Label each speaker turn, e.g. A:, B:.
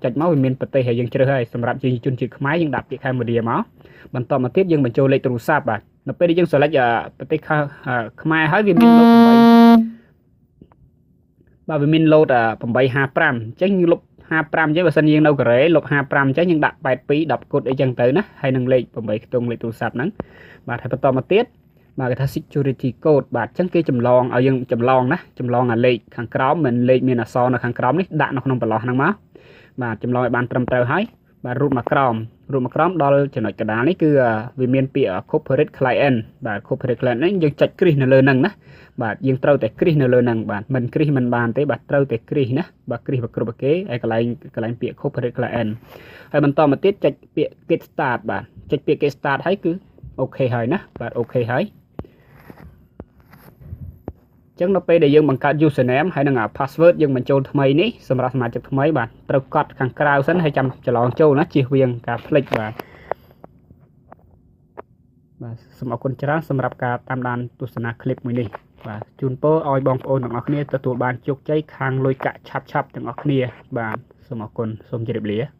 A: ចុចមកវាមានប្រទេសហើយយើងជ្រើសហើយសម្រាប់ជាជនជាតិខ្មែរយើងដាក់ពាក្យ Cambodia មកបន្តមកទៀតយើងបញ្ចូលលេខទូរស័ព្ទបាទនៅពេលដែលយើង select ប្រទេសខ្មែរហើយវាមានលុប8បាទវាមាន load 855អញ្ចឹងយើងលុប55អញ្ចឹងបើសិនយើងនៅកូរ៉េលុប55អញ្ចឹងយើងដាក់82 10គុតអីចឹងទៅណាហើយនឹងលេខ8ខ្ទង់លេខទូរស័ព្ទហ្នឹងបាទហើយបន្តមកទៀតបាទគេថា security code បាទអញ្ចឹងគេចម្លងឲ្យយើងចម្លងណាចម្លងអាលេខខាងក្រោមមិនលេខមានអក្សរនៅខាងក្រោមនេះដាក់នៅក្នុងប្រឡោះហ្នឹងមកបាទចម្លងឲ្យបានត្រឹមត្រូវហើយបាទរូតមកក្រោមដល់ចំណុចកណ្ដាលនេះគឺវាមានពាក្យ corporate client បាទ corporate client នេះយើងចុចគ្រីសនៅលើហ្នឹងណាបាទយើងត្រូវតែគ្រីសនៅលើហ្នឹងបាទមិនគ្រីសមិនបានទេបាទត្រូវតែគ្រីសណាបាទគ្រីសមកគ្រប់គេហើយកន្លែងពាក្យ corporate client ហើយបន្តមកទៀតចុចពាក្យ get start បាទចុចពាក្យ get start ហើយគឺអូខេហើយណាបាទអូខេហើយចឹងនៅពេលដែលយើងបង្កើត username ហើយនឹង password យើងបញ្ចូលថ្មីនេះសម្រាប់សមាជិកថ្មីបាទត្រូវកត់ខាងក្រៅសិនហើយចាំច្រឡំចូលណាជៀសវាងការភ្លេចបាទសូមអរគុណច្រើនសម្រាប់ការតាមដានទស្សនា clip មួយនេះបាទជូនពរឲ្យបងប្អូនទាំងអស់គ្នាទទួលបានជោគជ័យខាងលុយកាក់ឆាប់ៗទាំងអស់គ្នាបាទសូមអរគុណសូមជម្រាបលា